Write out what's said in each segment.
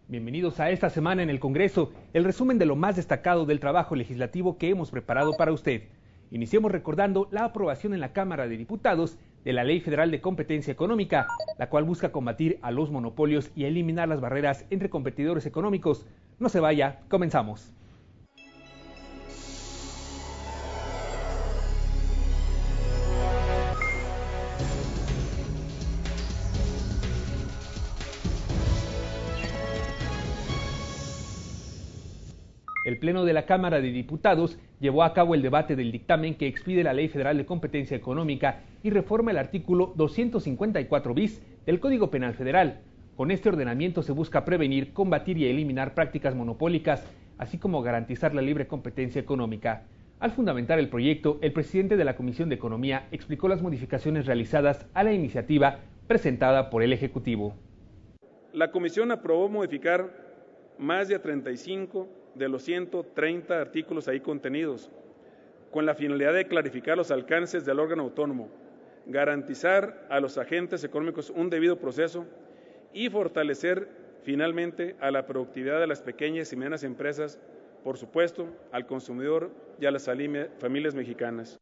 Bienvenidos a esta semana en el Congreso, el resumen de lo más destacado del trabajo legislativo que hemos preparado para usted. Iniciemos recordando la aprobación en la Cámara de Diputados de la Ley Federal de Competencia Económica, la cual busca combatir a los monopolios y eliminar las barreras entre competidores económicos. No se vaya, comenzamos. El Pleno de la Cámara de Diputados llevó a cabo el debate del dictamen que expide la Ley Federal de Competencia Económica y reforma el artículo 254 bis del Código Penal Federal. Con este ordenamiento se busca prevenir, combatir y eliminar prácticas monopólicas, así como garantizar la libre competencia económica. Al fundamentar el proyecto, el presidente de la Comisión de Economía explicó las modificaciones realizadas a la iniciativa presentada por el Ejecutivo. La Comisión aprobó modificar más de 35 de los 130 artículos ahí contenidos, con la finalidad de clarificar los alcances del órgano autónomo, garantizar a los agentes económicos un debido proceso y fortalecer finalmente a la productividad de las pequeñas y medianas empresas, por supuesto, al consumidor y a las familias mexicanas.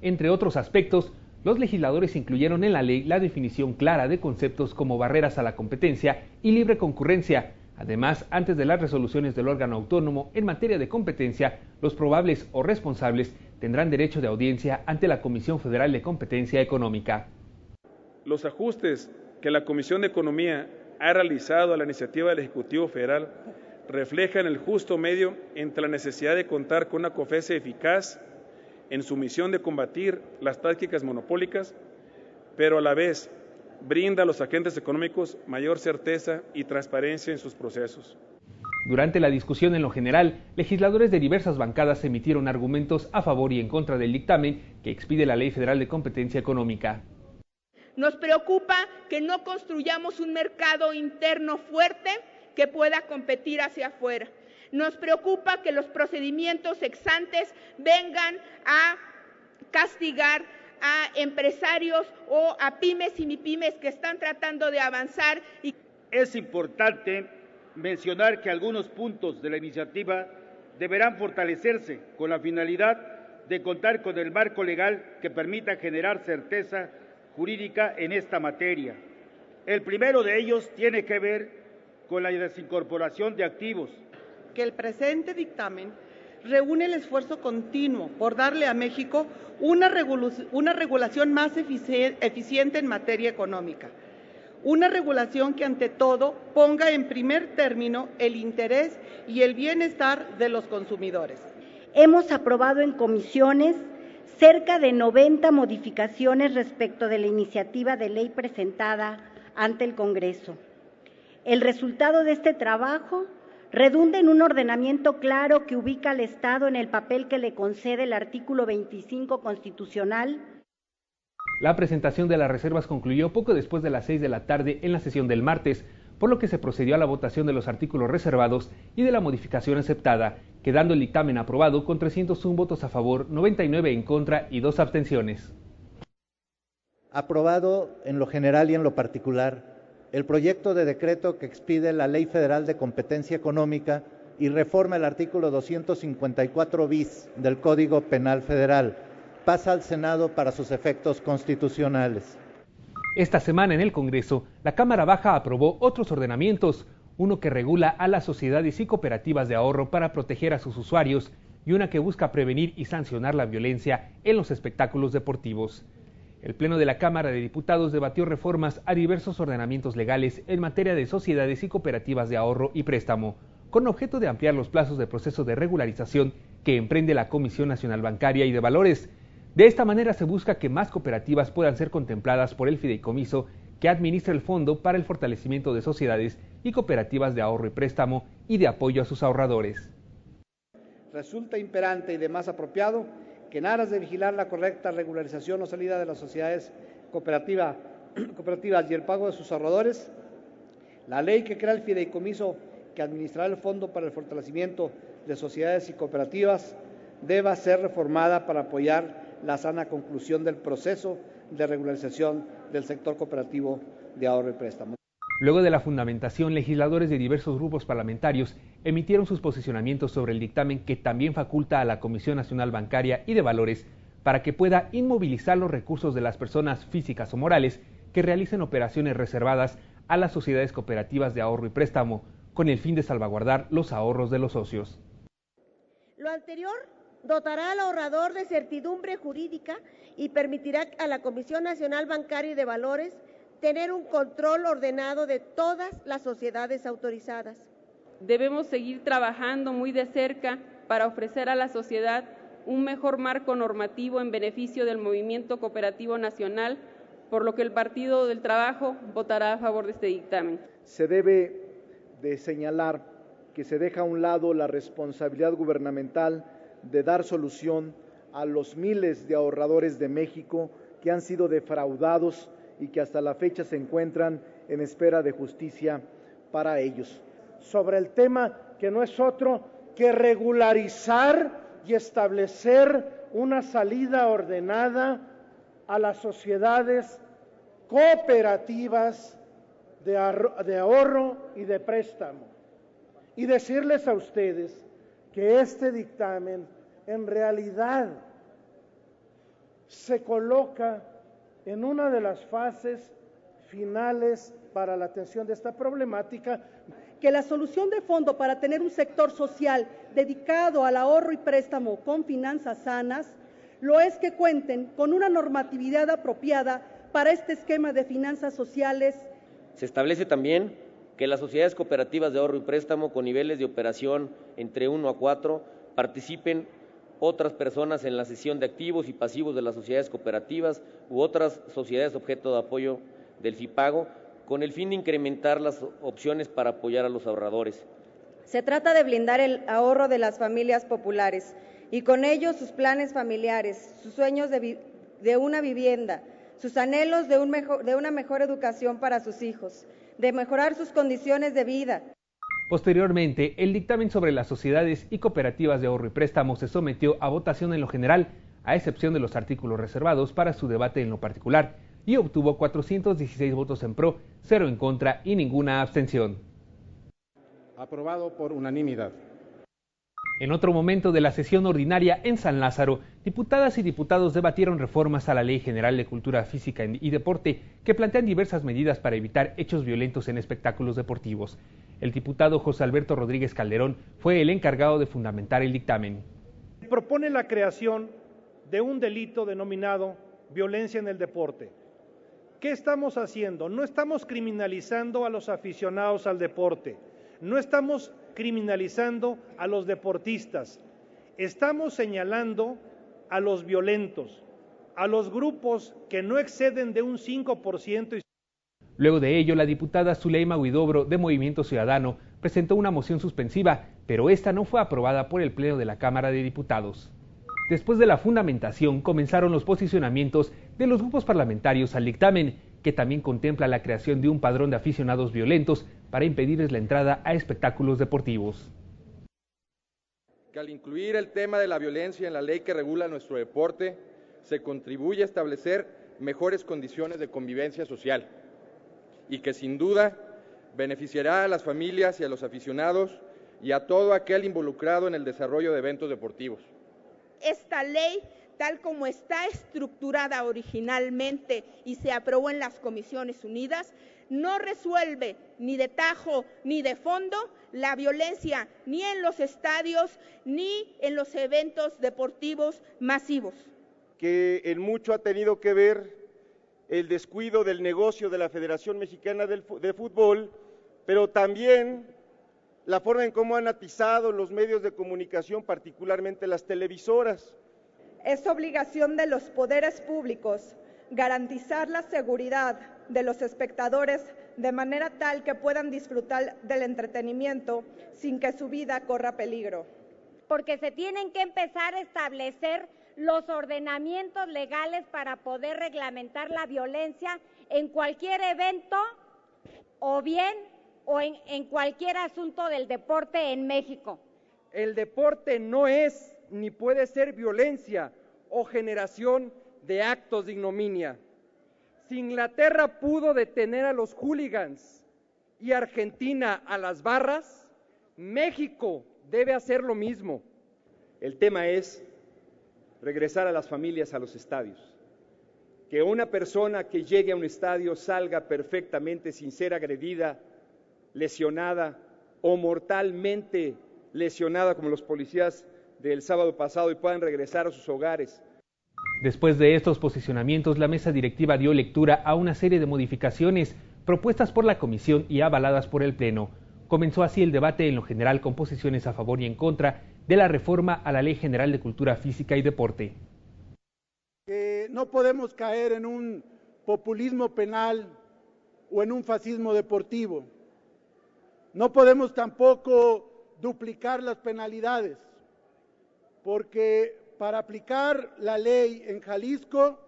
Entre otros aspectos, los legisladores incluyeron en la ley la definición clara de conceptos como barreras a la competencia y libre concurrencia. Además, antes de las resoluciones del órgano autónomo en materia de competencia, los probables o responsables tendrán derecho de audiencia ante la Comisión Federal de Competencia Económica. Los ajustes que la Comisión de Economía ha realizado a la iniciativa del Ejecutivo Federal reflejan el justo medio entre la necesidad de contar con una COFECE eficaz en su misión de combatir las prácticas monopólicas, pero a la vez brinda a los agentes económicos mayor certeza y transparencia en sus procesos. Durante la discusión en lo general, legisladores de diversas bancadas emitieron argumentos a favor y en contra del dictamen que expide la Ley Federal de Competencia Económica. Nos preocupa que no construyamos un mercado interno fuerte que pueda competir hacia afuera. Nos preocupa que los procedimientos ex ante vengan a castigar a empresarios o a pymes y mipymes que están tratando de avanzar. Es importante mencionar que algunos puntos de la iniciativa deberán fortalecerse con la finalidad de contar con el marco legal que permita generar certeza jurídica en esta materia. El primero de ellos tiene que ver con la desincorporación de activos. Que el presente dictamen reúne el esfuerzo continuo por darle a México una regulación más eficiente en materia económica. Una regulación que ante todo ponga en primer término el interés y el bienestar de los consumidores. Hemos aprobado en comisiones cerca de 90 modificaciones respecto de la iniciativa de ley presentada ante el Congreso. El resultado de este trabajo redunda en un ordenamiento claro que ubica al Estado en el papel que le concede el artículo 25 constitucional. La presentación de las reservas concluyó poco después de las 6 de la tarde en la sesión del martes, por lo que se procedió a la votación de los artículos reservados y de la modificación aceptada, quedando el dictamen aprobado con 301 votos a favor, 99 en contra y 2 abstenciones. Aprobado en lo general y en lo particular el proyecto de decreto que expide la Ley Federal de Competencia Económica y reforma el artículo 254 bis del Código Penal Federal. Pasa al Senado para sus efectos constitucionales. Esta semana en el Congreso, la Cámara Baja aprobó otros ordenamientos, uno que regula a las sociedades y cooperativas de ahorro para proteger a sus usuarios y una que busca prevenir y sancionar la violencia en los espectáculos deportivos. El Pleno de la Cámara de Diputados debatió reformas a diversos ordenamientos legales en materia de sociedades y cooperativas de ahorro y préstamo, con objeto de ampliar los plazos de proceso de regularización que emprende la Comisión Nacional Bancaria y de Valores. De esta manera se busca que más cooperativas puedan ser contempladas por el fideicomiso que administra el Fondo para el Fortalecimiento de Sociedades y Cooperativas de Ahorro y Préstamo y de apoyo a sus ahorradores. Resulta imperante y de más apropiado que en aras de vigilar la correcta regularización o salida de las sociedades cooperativas y el pago de sus ahorradores, la ley que crea el fideicomiso que administrará el Fondo para el Fortalecimiento de Sociedades y Cooperativas deba ser reformada para apoyar la sana conclusión del proceso de regularización del sector cooperativo de ahorro y préstamo. Luego de la fundamentación, legisladores de diversos grupos parlamentarios emitieron sus posicionamientos sobre el dictamen que también faculta a la Comisión Nacional Bancaria y de Valores para que pueda inmovilizar los recursos de las personas físicas o morales que realicen operaciones reservadas a las sociedades cooperativas de ahorro y préstamo, con el fin de salvaguardar los ahorros de los socios. Lo anterior dotará al ahorrador de certidumbre jurídica y permitirá a la Comisión Nacional Bancaria y de Valores tener un control ordenado de todas las sociedades autorizadas. Debemos seguir trabajando muy de cerca para ofrecer a la sociedad un mejor marco normativo en beneficio del movimiento cooperativo nacional, por lo que el Partido del Trabajo votará a favor de este dictamen. Se debe de señalar que se deja a un lado la responsabilidad gubernamental de dar solución a los miles de ahorradores de México que han sido defraudados y que hasta la fecha se encuentran en espera de justicia para ellos. Sobre el tema que no es otro que regularizar y establecer una salida ordenada a las sociedades cooperativas de ahorro y de préstamo. Y decirles a ustedes que este dictamen en realidad se coloca en una de las fases finales para la atención de esta problemática. Que la solución de fondo para tener un sector social dedicado al ahorro y préstamo con finanzas sanas lo es que cuenten con una normatividad apropiada para este esquema de finanzas sociales. Se establece también que las sociedades cooperativas de ahorro y préstamo con niveles de operación entre 1 a 4 participen otras personas en la cesión de activos y pasivos de las sociedades cooperativas u otras sociedades objeto de apoyo del FIPAGO, con el fin de incrementar las opciones para apoyar a los ahorradores. Se trata de blindar el ahorro de las familias populares y con ello sus planes familiares, sus sueños de una vivienda, sus anhelos de una mejor educación para sus hijos, de mejorar sus condiciones de vida. Posteriormente, el dictamen sobre las sociedades y cooperativas de ahorro y préstamo se sometió a votación en lo general, a excepción de los artículos reservados para su debate en lo particular, y obtuvo 416 votos en pro, 0 en contra y ninguna abstención. Aprobado por unanimidad. En otro momento de la sesión ordinaria en San Lázaro, diputadas y diputados debatieron reformas a la Ley General de Cultura Física y Deporte que plantean diversas medidas para evitar hechos violentos en espectáculos deportivos. El diputado José Alberto Rodríguez Calderón fue el encargado de fundamentar el dictamen. Propone la creación de un delito denominado violencia en el deporte. ¿Qué estamos haciendo? No estamos criminalizando a los aficionados al deporte, no estamos criminalizando a los deportistas, estamos señalando a los violentos, a los grupos que no exceden de un 5%. Luego de ello, la diputada Zuleima Huidobro, de Movimiento Ciudadano, presentó una moción suspensiva, pero esta no fue aprobada por el Pleno de la Cámara de Diputados. Después de la fundamentación, comenzaron los posicionamientos de los grupos parlamentarios al dictamen, que también contempla la creación de un padrón de aficionados violentos para impedirles la entrada a espectáculos deportivos. Que al incluir el tema de la violencia en la ley que regula nuestro deporte, se contribuye a establecer mejores condiciones de convivencia social y que sin duda beneficiará a las familias y a los aficionados y a todo aquel involucrado en el desarrollo de eventos deportivos. Esta ley, tal como está estructurada originalmente y se aprobó en las Comisiones Unidas, no resuelve ni de tajo ni de fondo la violencia ni en los estadios ni en los eventos deportivos masivos. Que en mucho ha tenido que ver el descuido del negocio de la Federación Mexicana de Fútbol, pero también la forma en cómo han atizado los medios de comunicación, particularmente las televisoras. Es obligación de los poderes públicos garantizar la seguridad de los espectadores de manera tal que puedan disfrutar del entretenimiento sin que su vida corra peligro. Porque se tienen que empezar a establecer los ordenamientos legales para poder reglamentar la violencia en cualquier evento o en cualquier asunto del deporte en México. El deporte no es ni puede ser violencia o generación de actos de ignominia. Si Inglaterra pudo detener a los hooligans y Argentina a las barras, México debe hacer lo mismo. El tema es regresar a las familias a los estadios. Que una persona que llegue a un estadio salga perfectamente sin ser agredida, lesionada o mortalmente lesionada como los policías del sábado pasado y puedan regresar a sus hogares. Después de estos posicionamientos, la mesa directiva dio lectura a una serie de modificaciones propuestas por la comisión y avaladas por el Pleno. Comenzó así el debate en lo general con posiciones a favor y en contra de la reforma a la Ley General de Cultura Física y Deporte. No podemos caer en un populismo penal o en un fascismo deportivo. No podemos tampoco duplicar las penalidades, porque para aplicar la ley en Jalisco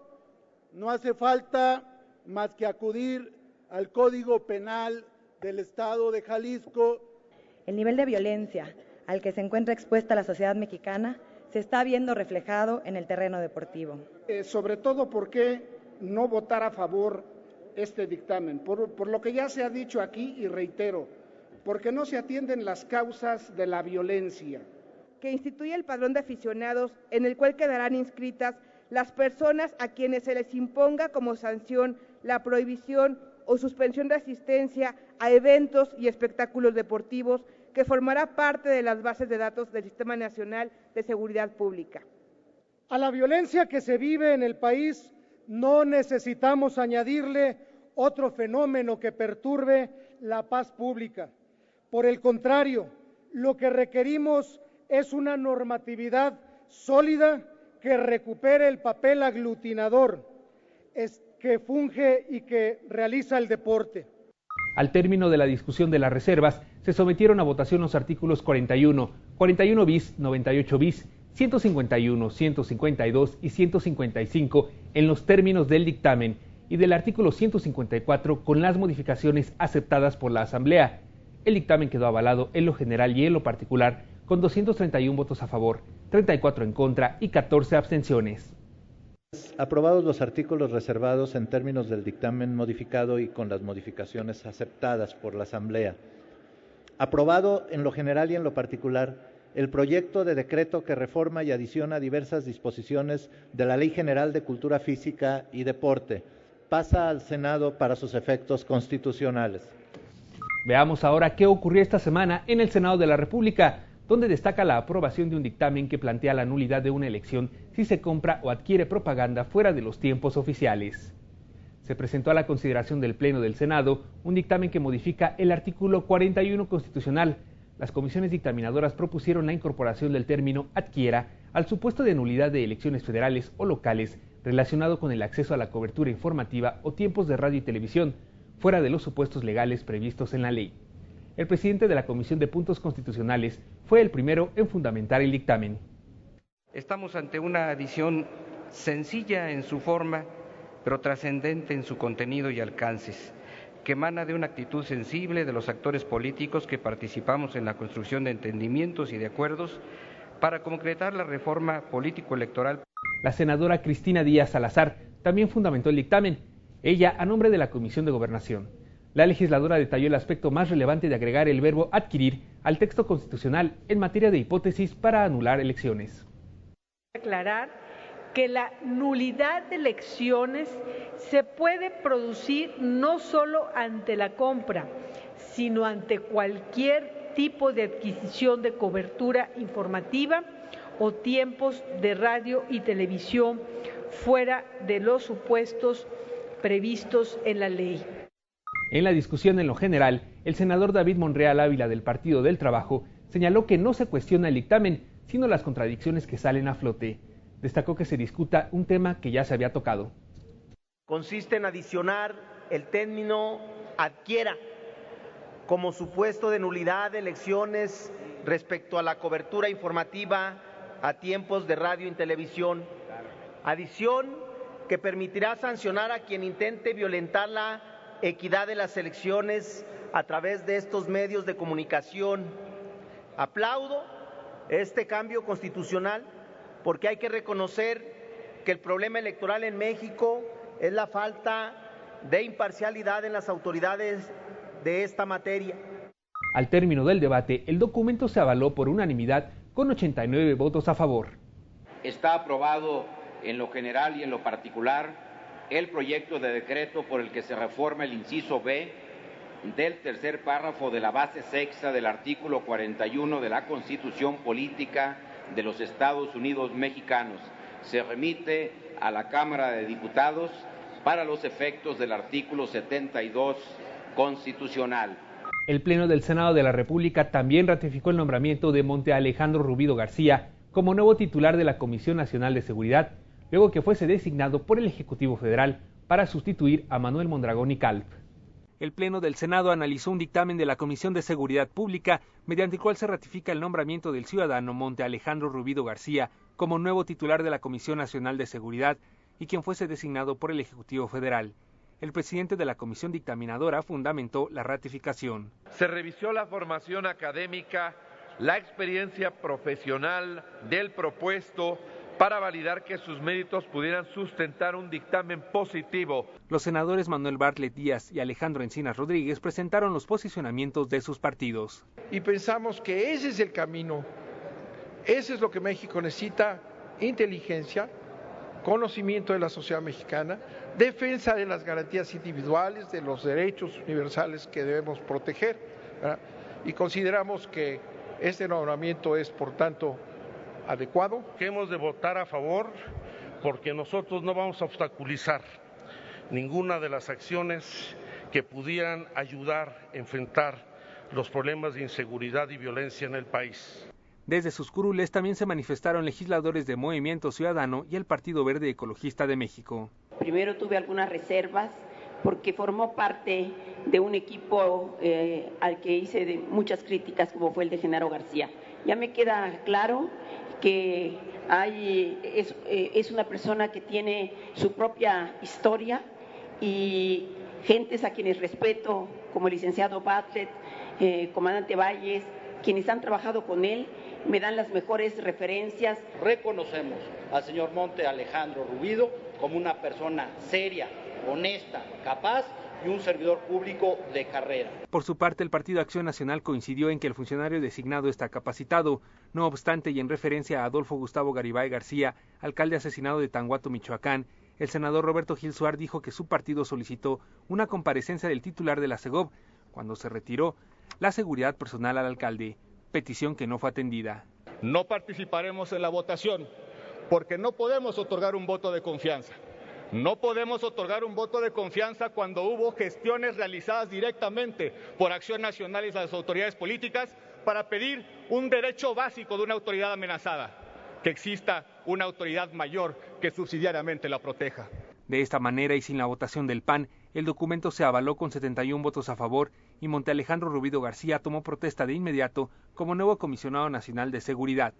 no hace falta más que acudir al Código Penal del Estado de Jalisco. El nivel de violencia al que se encuentra expuesta la sociedad mexicana se está viendo reflejado en el terreno deportivo. Sobre todo, ¿por qué no votar a favor este dictamen? Por lo que ya se ha dicho aquí y reitero, porque no se atienden las causas de la violencia. Que instituye el padrón de aficionados en el cual quedarán inscritas las personas a quienes se les imponga como sanción la prohibición o suspensión de asistencia a eventos y espectáculos deportivos, que formará parte de las bases de datos del Sistema Nacional de Seguridad Pública. A la violencia que se vive en el país no necesitamos añadirle otro fenómeno que perturbe la paz pública. Por el contrario, lo que requerimos es una normatividad sólida que recupere el papel aglutinador que funge y que realiza el deporte. Al término de la discusión de las reservas, se sometieron a votación los artículos 41, 41 bis, 98 bis, 151, 152 y 155 en los términos del dictamen y del artículo 154 con las modificaciones aceptadas por la Asamblea. El dictamen quedó avalado en lo general y en lo particular con 231 votos a favor, 34 en contra y 14 abstenciones. Aprobados los artículos reservados en términos del dictamen modificado y con las modificaciones aceptadas por la Asamblea. Aprobado en lo general y en lo particular el proyecto de decreto que reforma y adiciona diversas disposiciones de la Ley General de Cultura Física y Deporte. Pasa al Senado para sus efectos constitucionales. Veamos ahora qué ocurrió esta semana en el Senado de la República, donde destaca la aprobación de un dictamen que plantea la nulidad de una elección si se compra o adquiere propaganda fuera de los tiempos oficiales. Se presentó a la consideración del Pleno del Senado un dictamen que modifica el artículo 41 constitucional. Las comisiones dictaminadoras propusieron la incorporación del término adquiera al supuesto de nulidad de elecciones federales o locales relacionado con el acceso a la cobertura informativa o tiempos de radio y televisión, fuera de los supuestos legales previstos en la ley. El presidente de la Comisión de Puntos Constitucionales fue el primero en fundamentar el dictamen. Estamos ante una adición sencilla en su forma, pero trascendente en su contenido y alcances, que emana de una actitud sensible de los actores políticos que participamos en la construcción de entendimientos y de acuerdos para concretar la reforma político-electoral. La senadora Cristina Díaz Salazar también fundamentó el dictamen, ella a nombre de la Comisión de Gobernación. La legisladora detalló el aspecto más relevante de agregar el verbo adquirir al texto constitucional en materia de hipótesis para anular elecciones. Aclarar que la nulidad de elecciones se puede producir no solo ante la compra, sino ante cualquier tipo de adquisición de cobertura informativa o tiempos de radio y televisión fuera de los supuestos previstos en la ley. En la discusión en lo general, el senador David Monreal Ávila del Partido del Trabajo señaló que no se cuestiona el dictamen, sino las contradicciones que salen a flote. Destacó que se discuta un tema que ya se había tocado. Consiste en adicionar el término adquiera como supuesto de nulidad de elecciones respecto a la cobertura informativa a tiempos de radio y televisión. Adición que permitirá sancionar a quien intente violentar la equidad de las elecciones a través de estos medios de comunicación. Aplaudo este cambio constitucional porque hay que reconocer que el problema electoral en México es la falta de imparcialidad en las autoridades de esta materia. Al término del debate, el documento se avaló por unanimidad con 89 votos a favor. Está aprobado en lo general y en lo particular el proyecto de decreto por el que se reforma el inciso B del tercer párrafo de la base sexta del artículo 41 de la Constitución Política de los Estados Unidos Mexicanos. Se remite a la Cámara de Diputados para los efectos del artículo 72 constitucional. El Pleno del Senado de la República también ratificó el nombramiento de Monte Alejandro Rubido García como nuevo titular de la Comisión Nacional de Seguridad, luego que fuese designado por el Ejecutivo Federal para sustituir a Manuel Mondragón y Calp. El Pleno del Senado analizó un dictamen de la Comisión de Seguridad Pública, mediante el cual se ratifica el nombramiento del ciudadano Monte Alejandro Rubido García como nuevo titular de la Comisión Nacional de Seguridad y quien fuese designado por el Ejecutivo Federal. El presidente de la comisión dictaminadora fundamentó la ratificación. Se revisó la formación académica, la experiencia profesional del propuesto para validar que sus méritos pudieran sustentar un dictamen positivo. Los senadores Manuel Bartlett Díaz y Alejandro Encinas Rodríguez presentaron los posicionamientos de sus partidos. Y pensamos que ese es el camino, ese es lo que México necesita: inteligencia, conocimiento de la sociedad mexicana, defensa de las garantías individuales, de los derechos universales que debemos proteger, ¿verdad? Y consideramos que este nombramiento es, por tanto, adecuado. Que hemos de votar a favor porque nosotros no vamos a obstaculizar ninguna de las acciones que pudieran ayudar a enfrentar los problemas de inseguridad y violencia en el país. Desde sus curules también se manifestaron legisladores de Movimiento Ciudadano y el Partido Verde Ecologista de México. Primero tuve algunas reservas porque formó parte de un equipo al que hice muchas críticas, como fue el de Genaro García. Ya me queda claro que es una persona que tiene su propia historia y gentes a quienes respeto, como el licenciado Bartlett, comandante Valles, quienes han trabajado con él, me dan las mejores referencias. Reconocemos al señor Monte Alejandro Rubido como una persona seria, honesta, capaz y un servidor público de carrera. Por su parte, el Partido Acción Nacional coincidió en que el funcionario designado está capacitado. No obstante, y en referencia a Adolfo Gustavo Garibay García, alcalde asesinado de Tanguato, Michoacán, el senador Roberto Gil Suar dijo que su partido solicitó una comparecencia del titular de la Segov cuando se retiró la seguridad personal al alcalde, petición que no fue atendida. No participaremos en la votación porque no podemos otorgar un voto de confianza. No podemos otorgar un voto de confianza cuando hubo gestiones realizadas directamente por Acción Nacional y las autoridades políticas para pedir un derecho básico de una autoridad amenazada, que exista una autoridad mayor que subsidiariamente la proteja. De esta manera y sin la votación del PAN, el documento se avaló con 71 votos a favor y Monte Alejandro Rubido García tomó protesta de inmediato como nuevo comisionado nacional de seguridad.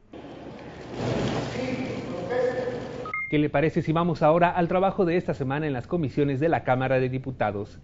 ¿Qué le parece si vamos ahora al trabajo de esta semana en las comisiones de la Cámara de Diputados?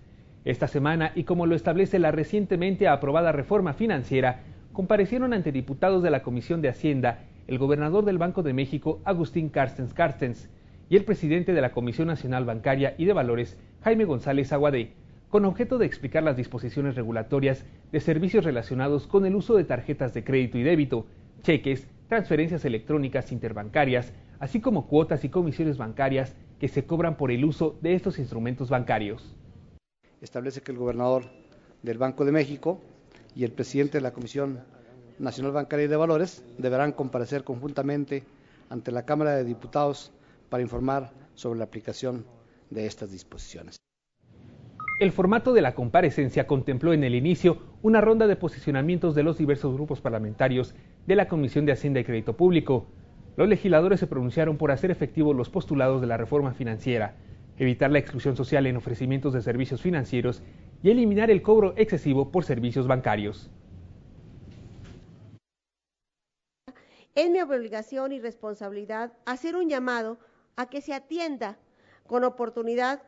Esta semana, y como lo establece la recientemente aprobada reforma financiera, comparecieron ante diputados de la Comisión de Hacienda el gobernador del Banco de México, Agustín Carstens, y el presidente de la Comisión Nacional Bancaria y de Valores, Jaime González Aguadé, con objeto de explicar las disposiciones regulatorias de servicios relacionados con el uso de tarjetas de crédito y débito, cheques, transferencias electrónicas interbancarias, así como cuotas y comisiones bancarias que se cobran por el uso de estos instrumentos bancarios. Establece que el gobernador del Banco de México y el presidente de la Comisión Nacional Bancaria y de Valores deberán comparecer conjuntamente ante la Cámara de Diputados para informar sobre la aplicación de estas disposiciones. El formato de la comparecencia contempló en el inicio una ronda de posicionamientos de los diversos grupos parlamentarios de la Comisión de Hacienda y Crédito Público. Los legisladores se pronunciaron por hacer efectivos los postulados de la reforma financiera, evitar la exclusión social en ofrecimientos de servicios financieros y eliminar el cobro excesivo por servicios bancarios. Es mi obligación y responsabilidad hacer un llamado a que se atienda con oportunidad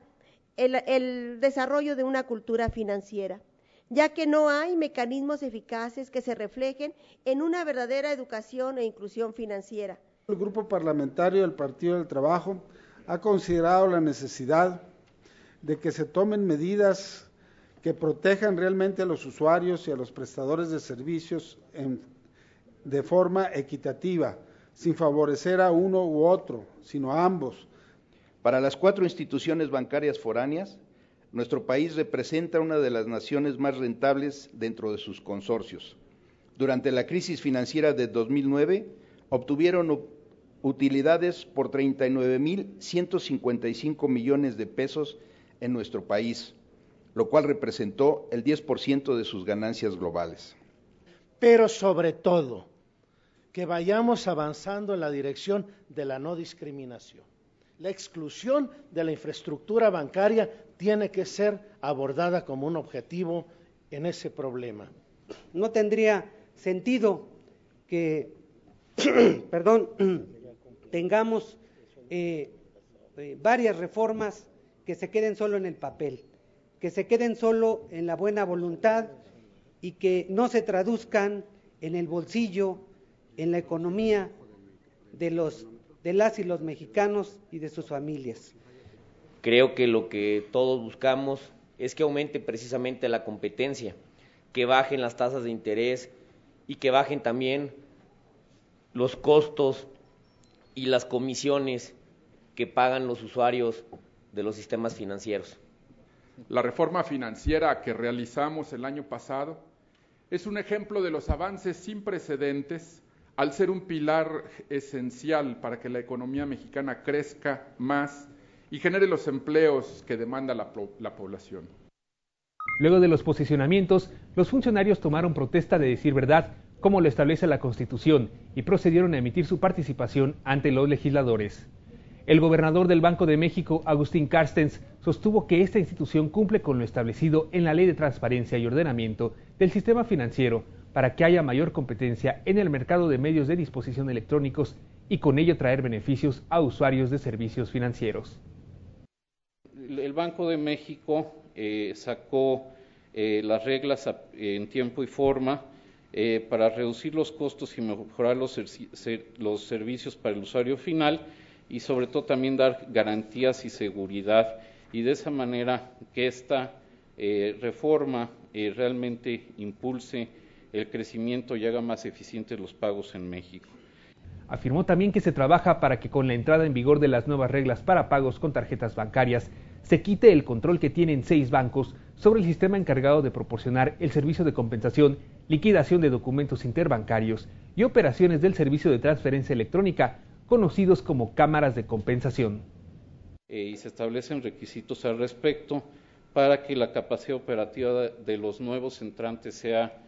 el desarrollo de una cultura financiera, ya que no hay mecanismos eficaces que se reflejen en una verdadera educación e inclusión financiera. El Grupo Parlamentario del Partido del Trabajo ha considerado la necesidad de que se tomen medidas que protejan realmente a los usuarios y a los prestadores de servicios de forma equitativa, sin favorecer a uno u otro, sino a ambos. Para las 4 instituciones bancarias foráneas, nuestro país representa una de las naciones más rentables dentro de sus consorcios. Durante la crisis financiera de 2009, obtuvieron utilidades por 39.155 millones de pesos en nuestro país, lo cual representó el 10% de sus ganancias globales. Pero sobre todo, que vayamos avanzando en la dirección de la no discriminación. La exclusión de la infraestructura bancaria tiene que ser abordada como un objetivo en ese problema. No tendría sentido que tengamos varias reformas que se queden solo en el papel, que se queden solo en la buena voluntad y que no se traduzcan en el bolsillo, en la economía de las y los mexicanos y de sus familias. Creo que lo que todos buscamos es que aumente precisamente la competencia, que bajen las tasas de interés y que bajen también los costos y las comisiones que pagan los usuarios de los sistemas financieros. La reforma financiera que realizamos el año pasado es un ejemplo de los avances sin precedentes al ser un pilar esencial para que la economía mexicana crezca más y genere los empleos que demanda la población. Luego de los posicionamientos, los funcionarios tomaron protesta de decir verdad, como lo establece la Constitución, y procedieron a emitir su participación ante los legisladores. El gobernador del Banco de México, Agustín Carstens, sostuvo que esta institución cumple con lo establecido en la Ley de Transparencia y Ordenamiento del Sistema Financiero para que haya mayor competencia en el mercado de medios de disposición electrónicos y con ello traer beneficios a usuarios de servicios financieros. El Banco de México sacó las reglas en tiempo y forma para reducir los costos y mejorar los servicios para el usuario final y sobre todo también dar garantías y seguridad, y de esa manera que esta reforma realmente impulse el crecimiento y haga más eficientes los pagos en México. Afirmó también que se trabaja para que con la entrada en vigor de las nuevas reglas para pagos con tarjetas bancarias se quite el control que tienen 6 bancos sobre el sistema encargado de proporcionar el servicio de compensación, liquidación de documentos interbancarios y operaciones del servicio de transferencia electrónica, conocidos como cámaras de compensación. Y se establecen requisitos al respecto para que la capacidad operativa de los nuevos entrantes sea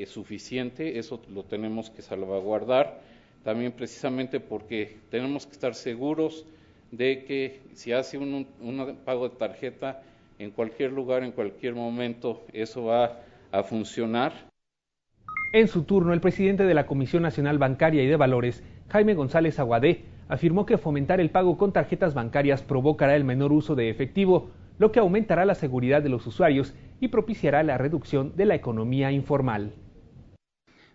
suficiente. Eso lo tenemos que salvaguardar, también precisamente porque tenemos que estar seguros de que si hace un pago de tarjeta en cualquier lugar, en cualquier momento, eso va a funcionar. En su turno, el presidente de la Comisión Nacional Bancaria y de Valores, Jaime González Aguadé, afirmó que fomentar el pago con tarjetas bancarias provocará el menor uso de efectivo, lo que aumentará la seguridad de los usuarios y propiciará la reducción de la economía informal.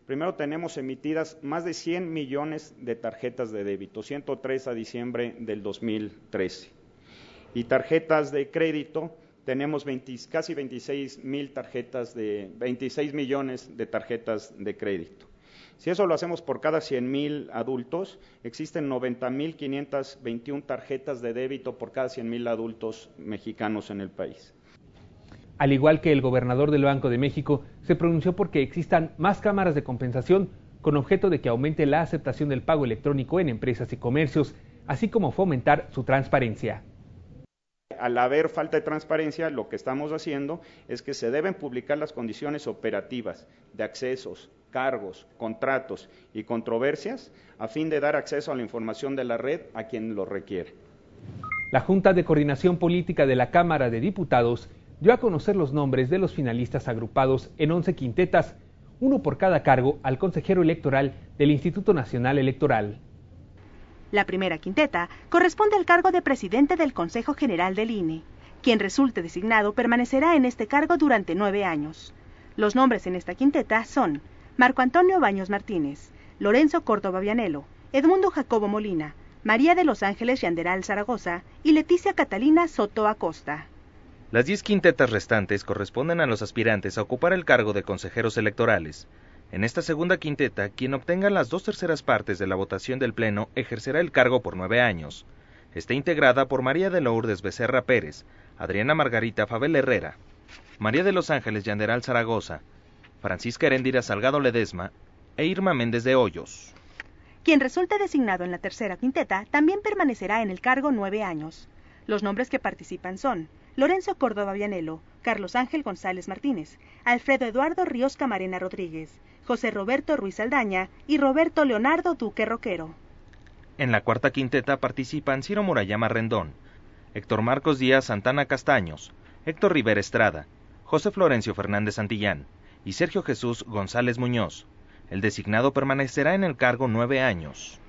Primero tenemos emitidas más de 100 millones de tarjetas de débito, 103 a diciembre del 2013. Y tarjetas de crédito, tenemos casi 26 millones de tarjetas de crédito. Si eso lo hacemos por cada 100,000 adultos, existen 90,521 tarjetas de débito por cada 100,000 adultos mexicanos en el país. Al igual que el gobernador del Banco de México, se pronunció porque existan más cámaras de compensación con objeto de que aumente la aceptación del pago electrónico en empresas y comercios, así como fomentar su transparencia. Al haber falta de transparencia, lo que estamos haciendo es que se deben publicar las condiciones operativas de accesos, cargos, contratos y controversias a fin de dar acceso a la información de la red a quien lo requiere. La Junta de Coordinación Política de la Cámara de Diputados dio a conocer los nombres de los finalistas agrupados en 11 quintetas, uno por cada cargo al consejero electoral del Instituto Nacional Electoral. La primera quinteta corresponde al cargo de presidente del Consejo General del INE. Quien resulte designado permanecerá en este cargo durante 9 años. Los nombres en esta quinteta son Marco Antonio Baños Martínez, Lorenzo Córdoba Vianelo, Edmundo Jacobo Molina, María de los Ángeles Yanderal Zaragoza y Leticia Catalina Soto Acosta. Las 10 quintetas restantes corresponden a los aspirantes a ocupar el cargo de consejeros electorales. En esta segunda quinteta, quien obtenga las 2/3 partes de la votación del Pleno ejercerá el cargo por 9 años. Está integrada por María de Lourdes Becerra Pérez, Adriana Margarita Fabel Herrera, María de los Ángeles Yanderal Zaragoza, Francisca Heréndira Salgado Ledesma e Irma Méndez de Hoyos. Quien resulte designado en la tercera quinteta también permanecerá en el cargo 9 años. Los nombres que participan son Lorenzo Córdoba Vianelo, Carlos Ángel González Martínez, Alfredo Eduardo Ríos Camarena Rodríguez, José Roberto Ruiz Aldaña y Roberto Leonardo Duque Roquero. En la cuarta quinteta participan Ciro Murayama Rendón, Héctor Marcos Díaz Santana Castaños, Héctor Rivera Estrada, José Florencio Fernández Santillán y Sergio Jesús González Muñoz. El designado permanecerá en el cargo 9 años.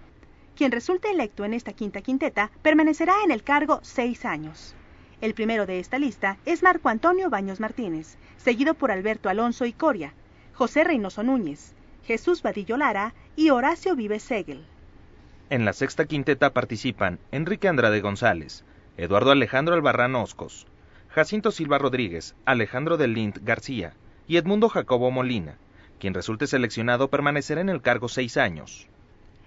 Quien resulte electo en esta quinta quinteta permanecerá en el cargo 6 años. El primero de esta lista es Marco Antonio Baños Martínez, seguido por Alberto Alonso y Coria, José Reynoso Núñez, Jesús Vadillo Lara y Horacio Vives Segel. En la sexta quinteta participan Enrique Andrade González, Eduardo Alejandro Albarrán Oscos, Jacinto Silva Rodríguez, Alejandro del Lint García y Edmundo Jacobo Molina. Quien resulte seleccionado permanecerá en el cargo 6 años.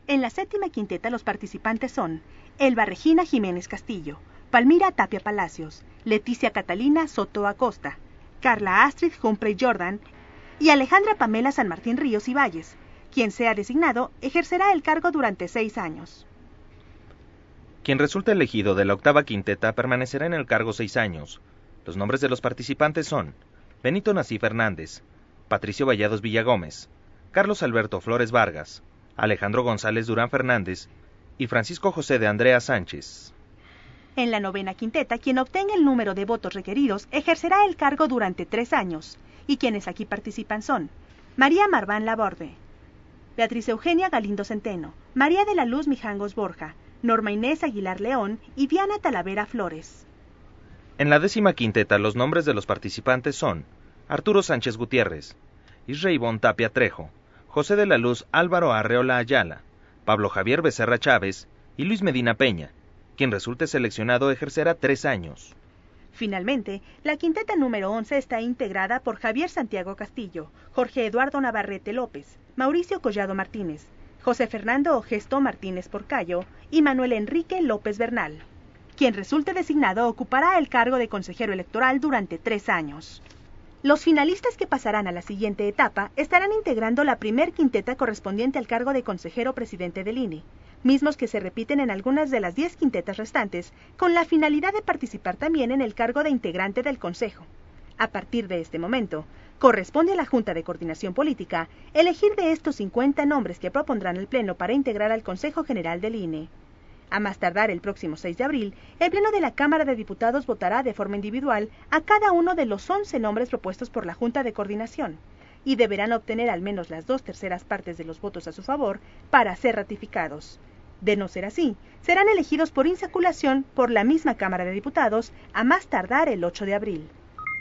En la séptima quinteta los participantes son Elba Regina Jiménez Castillo, Palmira Tapia Palacios, Leticia Catalina Soto Acosta, Carla Astrid Humphrey Jordan y Alejandra Pamela San Martín Ríos y Valles. Quien sea designado ejercerá el cargo durante 6 años. Quien resulte elegido de la octava quinteta permanecerá en el cargo 6 años. Los nombres de los participantes son Benito Nací Fernández, Patricio Vallados Villagómez, Carlos Alberto Flores Vargas, Alejandro González Durán Fernández y Francisco José de Andrea Sánchez. En la novena quinteta, quien obtenga el número de votos requeridos ejercerá el cargo durante 3 años, y quienes aquí participan son María Marván Laborde, Beatriz Eugenia Galindo Centeno, María de la Luz Mijangos Borja, Norma Inés Aguilar León y Diana Talavera Flores. En la décima quinteta los nombres de los participantes son Arturo Sánchez Gutiérrez, Israel Ivonne Tapia Trejo, José de la Luz Álvaro Arreola Ayala, Pablo Javier Becerra Chávez y Luis Medina Peña. Quien resulte seleccionado ejercerá 3 años. Finalmente, la quinteta número 11 está integrada por Javier Santiago Castillo, Jorge Eduardo Navarrete López, Mauricio Collado Martínez, José Fernando Ogesto Martínez Porcayo y Manuel Enrique López Bernal. Quien resulte designado ocupará el cargo de consejero electoral durante 3 años. Los finalistas que pasarán a la siguiente etapa estarán integrando la primer quinteta correspondiente al cargo de consejero presidente del INE, mismos que se repiten en algunas de las 10 quintetas restantes, con la finalidad de participar también en el cargo de integrante del Consejo. A partir de este momento, corresponde a la Junta de Coordinación Política elegir de estos 50 nombres que propondrán el Pleno para integrar al Consejo General del INE. A más tardar el próximo 6 de abril, el Pleno de la Cámara de Diputados votará de forma individual a cada uno de los 11 nombres propuestos por la Junta de Coordinación, y deberán obtener al menos las 2/3 partes de los votos a su favor para ser ratificados. De no ser así, serán elegidos por insaculación por la misma Cámara de Diputados a más tardar el 8 de abril.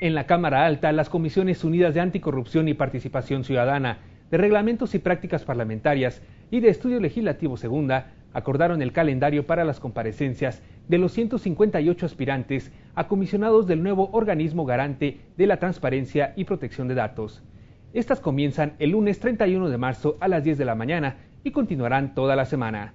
En la Cámara Alta, las Comisiones Unidas de Anticorrupción y Participación Ciudadana, de Reglamentos y Prácticas Parlamentarias y de Estudio Legislativo Segunda acordaron el calendario para las comparecencias de los 158 aspirantes a comisionados del nuevo organismo garante de la transparencia y protección de datos. Estas comienzan el lunes 31 de marzo a las 10 de la mañana y continuarán toda la semana.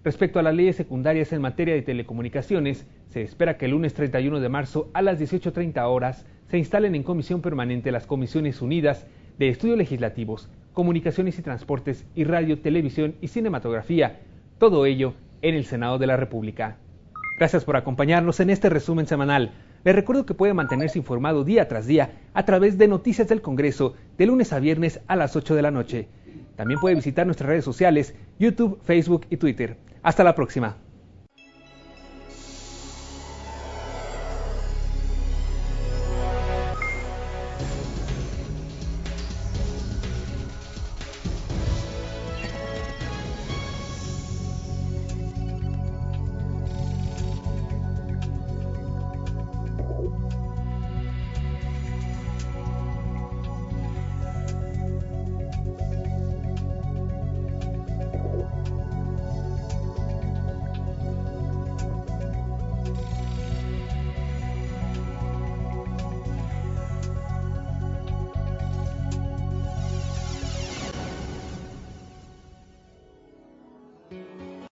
Respecto a las leyes secundarias en materia de telecomunicaciones, se espera que el lunes 31 de marzo a las 18:30 horas se instalen en comisión permanente las Comisiones Unidas de Estudios Legislativos, Comunicaciones y Transportes y Radio, Televisión y Cinematografía, todo ello en el Senado de la República. Gracias por acompañarnos en este resumen semanal. Les recuerdo que puede mantenerse informado día tras día a través de Noticias del Congreso de lunes a viernes a las 8 de la noche. También puede visitar nuestras redes sociales, YouTube, Facebook y Twitter. Hasta la próxima.